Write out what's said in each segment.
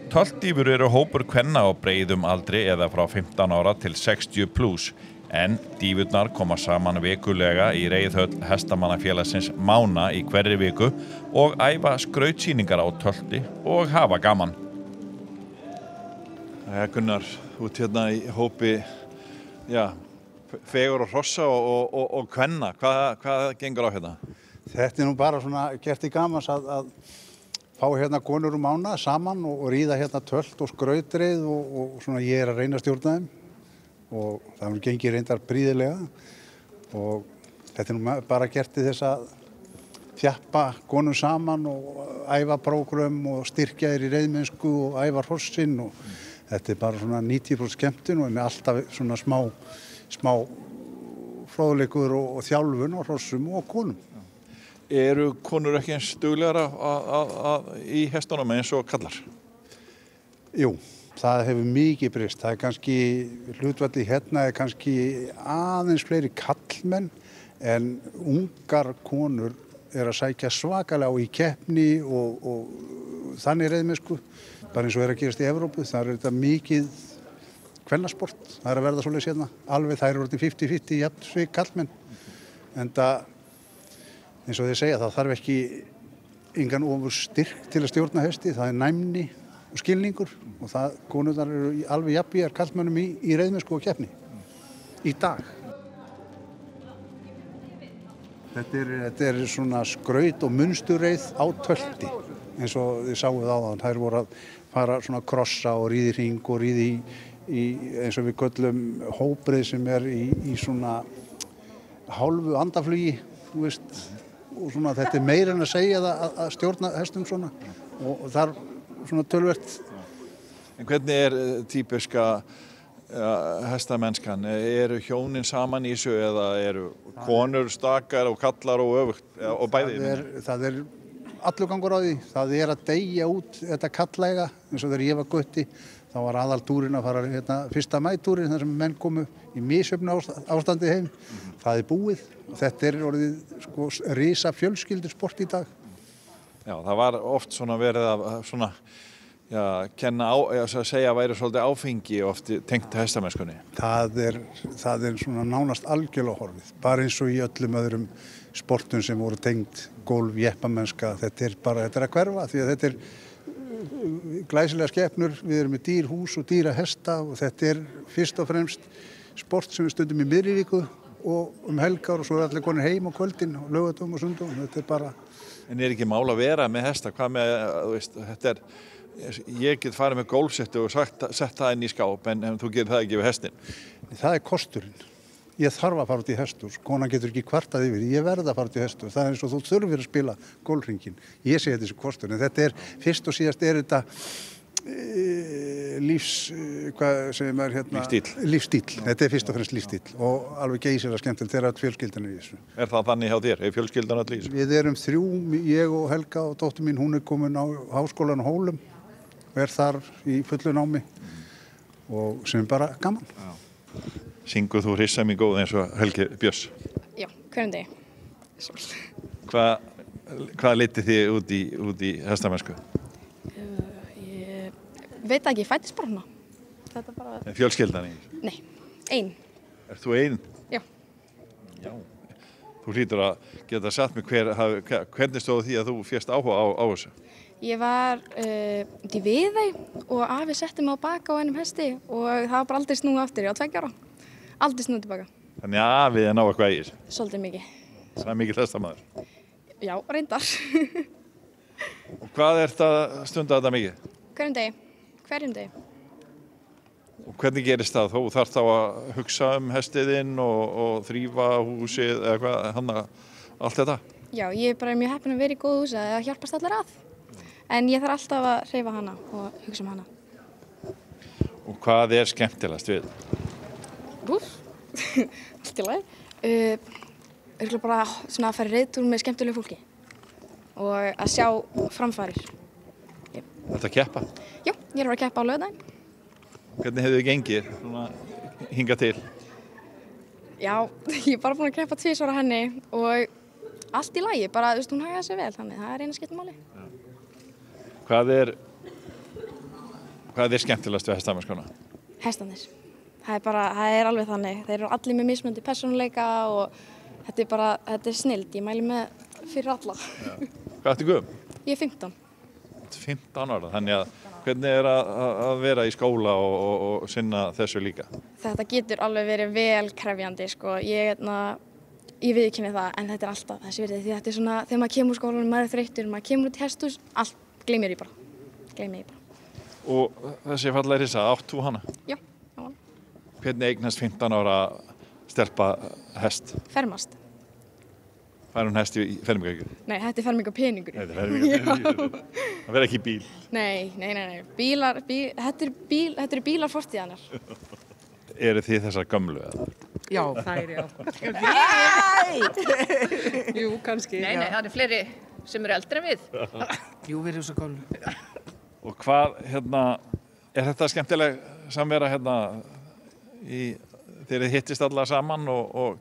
Töltdýfur eru hópur kvenna á breiðum aldri eða frá 15 ára til 60 plus, en dýfurnar koma saman vikulega í reiðhöll hestamannafélagsins Mána í hverri viku og æfa skrautsýningar á tölti og hafa gaman. Gunnar, út hérna í hópi fegur og hrossa og kvenna. Hvað gengur á hérna? Þetta nú bara svona gert í gamans að fá hérna konur Mána saman og ríða hérna tölt og skrautreið og svona ég að reyna að stjórna þeim og það hefur gengið reyndar prýðilega og þetta nú bara gert til þess að þjappa konum saman og æfa prógram og styrkja þeir í reiðmennsku og æfa hrossin og þetta bara svona 90% skemmtun og með alltaf svona smá fróðleikur og þjálfun á hrossum og konum. Eru konur ekki eins duglegar í hestunum eins og kallar? Jú, það hefur mikið breyst. Það kannski hlutfallið hérna kannski aðeins fleiri kallmenn en ungar konur að sækja svakalega á í keppni og þannig reiðmennsku. Bara eins og að gerast í Evrópu, það er þetta mikið kvennasport. Það að verða svoleiðis hérna. Alveg þær eru orðin 50-50 jafn svik kallmenn. En það eins og þeir segja, það þarf ekki engan ofur styrk til að stjórna hesti, það næmni og skilningur og það konurnar eru alveg jafnvígar karlmönnum í reiðmennsku og keppni í dag. Þetta er svona skraut og munsturreið á tölti eins og þið sáuð áðan. Þær voru að fara svona krossa og ríði hring og ríði í eins og við köllum hópreið sem í svona hálfu andaflugi, þú veist. Og svona, þetta meira en að segja það að stjórna hestum svona og þar svona töluvert. En hvernig típiska hestamennskan? Eru hjónin saman í þessu eða eru konur stakar og kallar og öfugt og bæði? Það allur gangur á því. Það að deyja út þetta kallæga eins og þegar ég var gutti. Þá var aðaltúrin að fara hérna 1. maí-túrin þar sem menn komu í misjöfnu ástandi heim. Það búið. Þetta orðið risa fjölskyldusport í dag. Já, það var oft svona verið að svona, kenna segja að væri svolítið áfengi oft tengt hestamennskunni. Það er svona nánast algjörlega horfið. Bara eins og í öllum öðrum sportum sem voru tengt golf, jeppamennska. Þetta er að hverfa því að þetta glæsilega skepnur, við erum með dýr hús og dýra hesta og þetta fyrst og fremst sport sem við stundum í miðri viku og helgar og svo allir konir heim á kvöldin og laugardögum og sundum. Þetta bara. En ekki mál að vera með hesta? Hvað með, þú veist, ég get farið með gólfsetti og sett það inn í skáp en þú gerir það ekki við hestin. Það kosturinn. Ég þarf að fara út í hestur, konan getur ekki kvartað yfir, ég verð að fara út í hestur, það eins og þú þurfir að spila golfhringinn. Ég segi þetta sem kostur, en þetta fyrst og síðast þetta lífstíll. Þetta fyrst og fremst lífstíll og alveg geysilega skemmtilegt þegar fjölskyldan í þessu. Það þannig hjá þér? Fjölskyldan öll í þessu? Við erum 3, ég og Helga og dóttir mín, hún komin á háskólan á Hólum og þar í fullu námi og sem bara gaman. Já. Syngur þú Hrissa mín góð eins og Helgi Björns? Já, hverjum degi. Hvað leiddi þið út í hestamennsku? Ég veit ekki, ég fæddist bara hana. Fjölskyldan í? Nei, ein. Þú ein? Já. Já. Þú hlýtur að geta sagt mig hvernig stóð því að þú fékkst áhuga á þessu? Ég var út í Viðey og afi setti mig á bak á einum hesti og það var bara aldrei snúið aftur, ég var 2 ára. Aldrei snúið tilbaka. Þannig að afið ná eitthvað í þessu? Svolítið mikið. Það mikið hestamaður? Já, reyndar. Og hvað að stunda þetta mikið? Hverjum degi. Og hvernig gerist það? Þú þarft þá að hugsa hestiðinn og þrífa húsið eða hvað, allt þetta? Já, ég bara mjög heppin að vera í góðu húsi að hjálpast allir að. En ég þarf alltaf að hreyfa hana og hugsa hana. Og hvað skemmtilegast við? Allt í lagi. Örugglega bara svona að fara reiðtúr með skemmtilegu fólki og að sjá framfarir. Ertu að keppa? Já, ég að keppa á laugardaginn. Hvernig hefur þið gengið hingað til? Já, ég bara búin að keppa 2 ára henni og allt í lagi, bara hún hagaði sig vel, þannig það eina skipta máli. Hvað Hvað er skemmtilegast við hestamennskuna? Hestarnir. Það er alveg þannig. Þeir eru allir með mismunandi persónuleika og þetta er snilld. Ég mæli með fyrir alla. Hvað ertu gömul? Ég er 15. 15 ára, þannig að hvernig er að vera í skóla og sinna þessu líka? Þetta getur alveg verið vel krefjandi, sko. Ég viðurkenni það, en þetta er alltaf þessi virði. Því þetta er svona, þegar maður kemur úr skólanum, maður er þreyttur, maður kemur út í hesthús, allt gleymir ég bara. Og þessi fallega risa, átt þú hana? Já, já. Hvernig eignast 15 ára stelpa hest? Fermast. Fær hún hest í fermingargjöf? Nei, þetta er fermingarpeningur. Þetta er fermingarpeningur. Það verður ekki í bíl. Nei. Þetta eru bílar fortíðanar. Eru þið þessar gömlu eða? Já, þær, já. Jú, kannski. Nei, það eru fleiri sem eru eldri en við. Jú, við erum svo gömlu. Og hvað, er þetta skemmtileg samvera þegar þið hittist alla saman og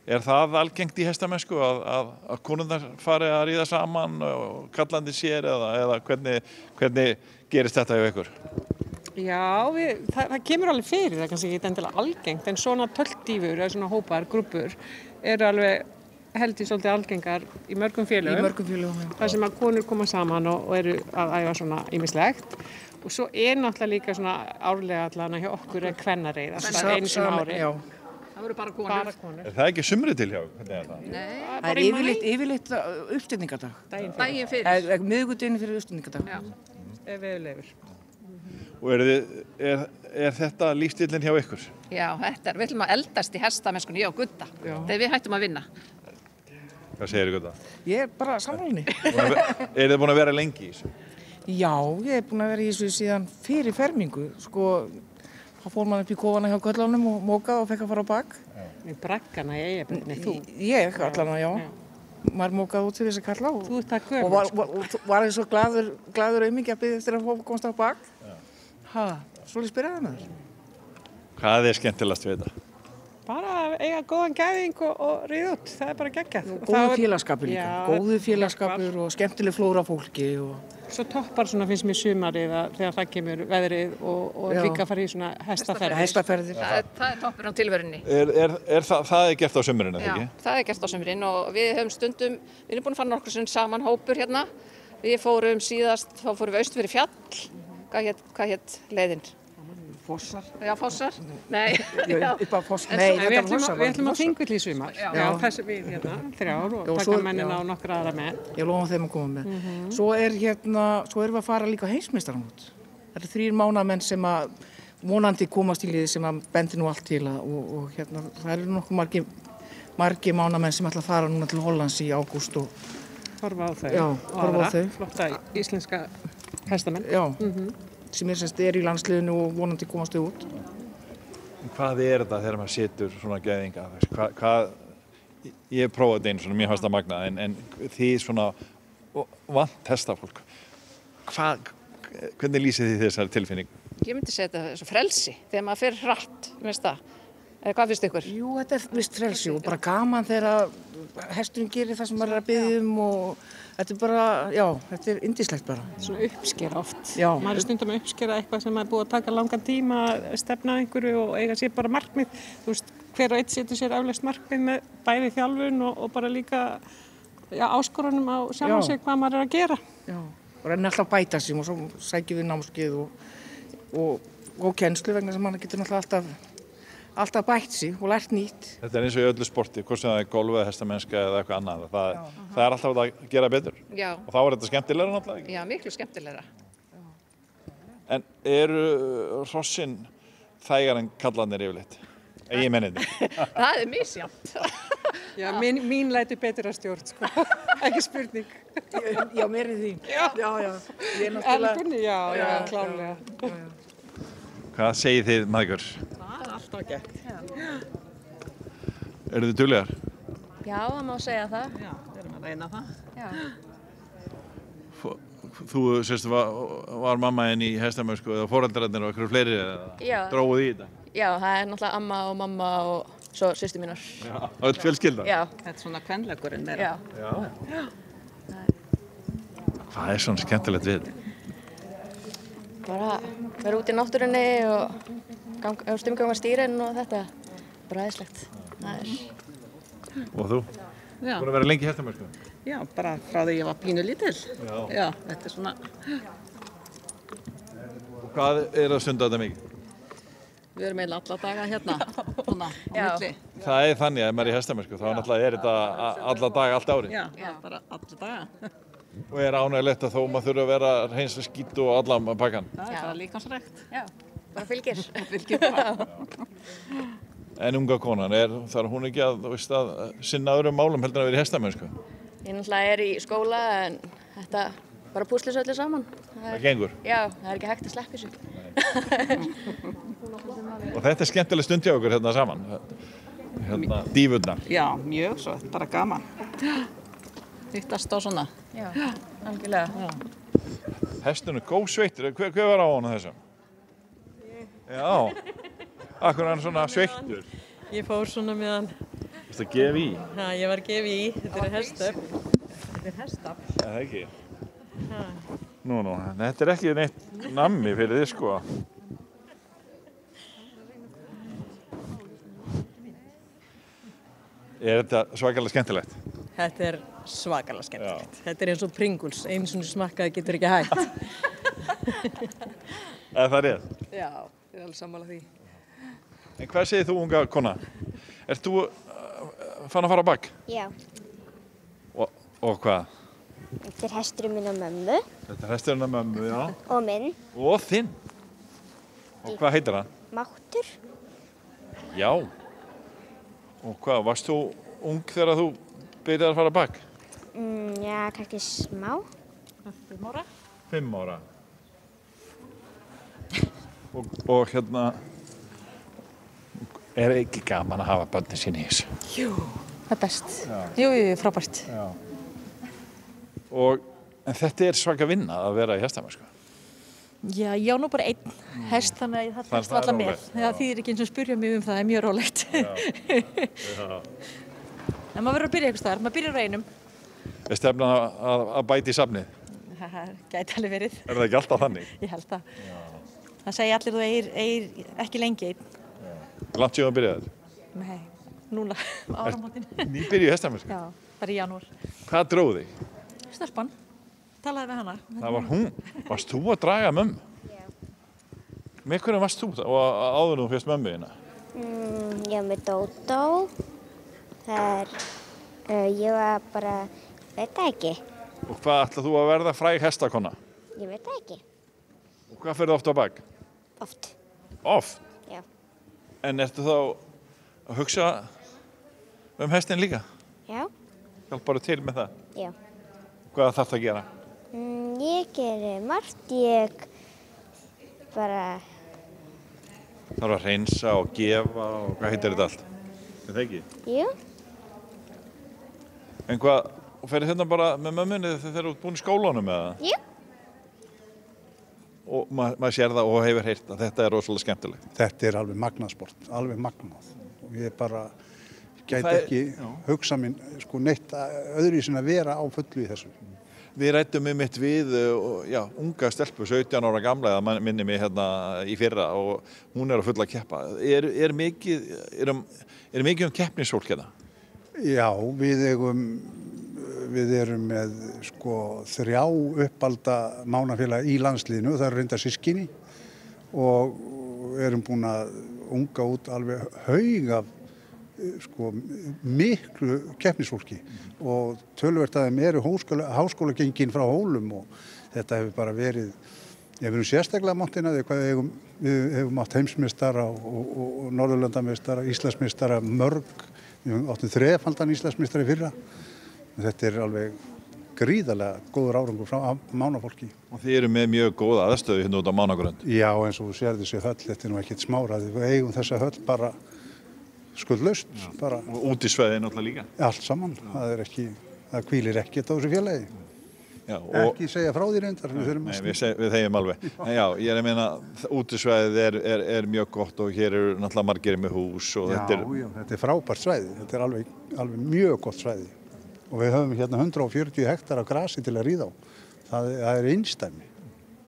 er það algengt í hestamennsku að konurnar fari að ríða saman og kallandi sér eða hvernig gerist þetta hjá ykkur? Já, það kemur alveg fyrir, það er kannski ekki endilega algengt, en svona töltdífur eða svona hópar, grúppur, eru alveg held ég svolítið algengar í mörgum félögum. Það sem að konur koma saman og eru að æfa svona ýmislegt. Og svo er náttúrulega líka svona árlega allan hjá okkur kvennareið, alltaf einu sinni ári. Já. Það voru bara konur. Er það ekki sumri til hjá? Hvernig er það? Nei. Það er yfirleitt uppstilningardag. Daginn fyrir. Miðvikudaginn fyrir uppstilningardag. Já. Ef við lefur. Og er þetta lífstílinn hjá ykkur? Já, við ætlum að eldast í hestamennskunni, ég og Gudda, þegar við hættum að vinna. Hvað segir Gudda? Ég er bara sammálinni. Er þið búin að vera lengi í þessu? Já, ég er búin að vera í þessu síðan fyrir fermingu. Sko, þá fór maður upp í kofana hjá köllunum og mókað og fekk að fara á bak. Í braggana, þú? Ég, allana, já. Maður mókað út til þess að kalla og, þú ert það gömul. Og var ég svo glaður aumingi að byrja eftir að fólk komast á bak. Svolítið spyrjaði með þér. Hvað er skemmtilegast við þetta? Bara að eiga góðan gæðing og ríða út, það er bara geggjað. Góðu félagskapur líka, góðu félagskapur og skemmtileg flóra fólki. Svo toppar svona finnst mér sumarið þegar það kemur veðrið og líka fara í svona hestaferðir. Það er toppur á tilverunni. Það er gert á sumrinu, ekki? Já, það er gert á sumrin og við höfum stundum, við erum búin að fara nokkur saman hópur hérna. Við fórum síðast, þá fórum við austur fyrir fjall. Hvað hét leiðin? Fossar. Já, Fossar. Nei. Upp á Fossar. Nei, þetta var Fossar. Við ætlum að Þingvelli í sumar. Já, þessi við hérna, 3 ár og taka mennina á nokkra aðra með. Ég lofa þeim að koma með. Svo erum við að fara líka heimsmeistaramót. Það eru 3 mánamenn sem að vonandi komast í liði sem að bendi nú allt til og það eru nokkuð margir mánamenn sem ætla að fara núna til Hollands í ágúst og horfa á þau. Já, horfa á þau. Flotta íslenska hestamenn. Já. Sem er í landsliðinu og vonandi komast þau út. Hvað er þetta þegar maður setur svona gæðinga? Ég hef prófað þetta einu svona, mér fannst það magna, en þið svona vant hestafólk. Hvernig lýsið þið þessari tilfinning? Ég myndi segja þetta svo frelsi, þegar maður fer hratt, veist það. Hvað finnst ykkur? Jú, þetta er vist frelsi og bara gaman þegar hesturinn gerir það sem maður er að biðja og þetta er bara, já, þetta er yndislegt bara. Svona uppskera oft. Já. Maður er stundum að uppskera eitthvað sem maður er búið að taka langan tíma að stefna einhverju og eiga sér bara markmið. Þú veist, hver og einn setur sér aflegst markmið með bæði þjálfun og bara líka áskorunum á sjálfum sig hvað maður er að gera. Já, og renni alltaf að bæta sig og svo sækjum við námskeið og kennslu vegna sem maður getur náttúrulega alltaf bætt sig og lært nýtt. Þetta er eins og í öllu sporti, hvort sem það er golf eða hestamennska eða eitthvað annað. Það er alltaf að gera betur. Já. Og þá er þetta skemmtilegra náttúrulega ekki? Já, miklu skemmtilegra. En eru hrossin þægar en kallarnir yfirleitt? Eiginmennirnir? Það er misjafnt. Já, mín lætur betur að stjórn, sko. Ekki spurning. Já, mér er því. Já. Elgunni, já, klárlega. Hvað segið þið, mægur? Það er alltaf gett. Eru þið duglegar? Já, það má segja það. Já, við erum að reyna það. Já. Þú sérst var mamma í hestamennsku eða foreldrarnir og eitthvað fleiri eða dróið í þetta? Já, það er náttúrulega amma og mamma og svo systur mínar. Já, öll fjölskylda? Já. Þetta er svona kvenlegurinn þeirra. Já. Hvað er svona skemmtilegt við þetta? Bara vera út í náttúrunni og stumganga stýrin og þetta. Bara æðislegt. Og þú? Já. Búin að vera lengi í hestamennsku? Já, bara frá því ég var pínu lítil. Já, þetta er svona... Og hvað að stunda þetta mikið? Við erum eiginlega alla daga hérna, svona, á milli. Það þannig að ef maður er í hestamennsku, þá náttúrulega þetta alla daga, allt árið. Já, bara alla daga. Og ánægilegt að þó maður þurfa að vera hreins við skít og allan pakkan. Það er bara líkansrækt. Já, bara fylgir. Fylgir bara. En unga konan, þarf hún ekki að sinna öðrum málum heldur en að vera í hestamennsku? Ég náttúrulega í skóla en þetta bara púslis öllu saman. Það gengur? Já, það ekki hægt að sleppa þessu. Og þetta skemmtileg stund hjá okkur hérna saman, dífurnar. Já, mjög svo, bara gaman. Hittast á svona. Já, algjörlega. Hesturinn er góð sveittur, hver var á honum þessum? Já, akkur er hann svona sveittur? Ég fór svona með hann. Þetta gef í? Já, ég var gef í, þetta er hestöfn. Þetta er hestafn. Það ekki? Nú, þetta er ekki neitt nammi fyrir þið sko. Er þetta svakalega skemmtilegt? Þetta er svakalega skemmtilegt. Þetta er eins og Pringles, einu svona smakkaði getur ekki hægt. Það er rétt? Já, ég er alveg sammála því. En hvað segir þú, unga kona? Ert þú fann að fara á bak? Já. Og hvað? Þetta er hesturinn minn og mömmu. Þetta er hesturinn og mömmu, já. Og minn. Og þinn. Og hvað heitir hann? Máttur. Já. Og hvað, varst þú ung þegar þú byrjaði að fara á bak? Já, kannski smá. 5 ára. 5 ára. Og hérna, er ekki gaman að hafa börnin sín í þessu? Jú, það er best. Jú, frábært. Já. En þetta er svaka vinna að vera í hestamennsku. Já, ég á nú bara einn hest, þannig að það telst varla með. Það þýðir ekki eins og spyrja mig það er mjög rólegt. En maður verður að byrja eitthvað staðar, maður byrjar á einum. Er stefnan að bæta í safnið? Það gæti alveg verið. Er það ekki alltaf þannig? Ég held það. Það segja allir þú eigir ekki lengi einn. Langt síðan byrjaði þetta? Nei, núna á áramótin. Ný byrjuð í hestamennsku? Já, bara í janúar. Hvað dróð þig? Stelpan, talaði við hana. Það var hún. Varst þú að draga mömmu? Já. Með hvernig varst þú áður en þú fyrst mömmu þína? Ég var með Dótó. Ég var bara, veit það ekki. Og hvað ætlað þú að verða fræg hestakonna? Ég veit það ekki. Og hvað ferðu oft á bak? Oft. Oft? Já. En ertu þá að hugsa hestin líka? Já. Hjálparðu til með það? Já. Hvað þarf það að gera? Ég gerir margt, ég bara... Þarf að hreinsa og gefa og hvað heitir þetta allt? Er það ekki? Jú. En hvað, ferðu hérna bara með mömmunni þegar þú ert búin í skólanum eða? Jú. Og maður sér það og hefur heyrt að þetta er rosalega skemmtilegt. Þetta er alveg magnasport, alveg magnað. Og ég bara gæti ekki hugsa minn sko neitt öðruvísi en að vera á fullu í þessu. Við ræddum mitt við unga stelpu, 17 ára gamla, eða minni mig hérna í fyrra og hún er að fulla að keppa. Er mikið keppnisfólk hérna? Já, við erum með sko 3 uppalda mánafélaga í landsliðinu, það eru reyndar systkini og erum búin að unga út alveg haug af sko miklu keppnisfólki og töluvert að þeim eru háskólagengin frá Hólum og þetta hefur bara verið, við erum sérstaklega máttina við hefum átt heimsmeistara og Norðurlandameistara, Íslandsmeistara mörg, við áttum 3-faldan Íslandsmeistara í fyrra. Þetta er alveg gríðarlega góður árangur frá mánafólki. Og þið eru með mjög góða aðstöðu hérna út á Mánagrund? Já, eins og þú sér þessi höll, þetta er nú ekkert smáraði. Við eigum þessa höll bara skuldlaust. Og útisvæði náttúrulega líka? Allt saman. Það hvílir ekkert á þessu félagi. Já, ekki segja frá því reyndar. Við þegjum alveg. En já, ég er að meina, útisvæðið er mjög gott og hér eru náttúrulega margir með hús. Og þetta er frábært svæði. Þetta er alveg mjög gott svæði. Og við höfum hérna 140 hektar af grasi til að ríða á. Það er einsdæmi.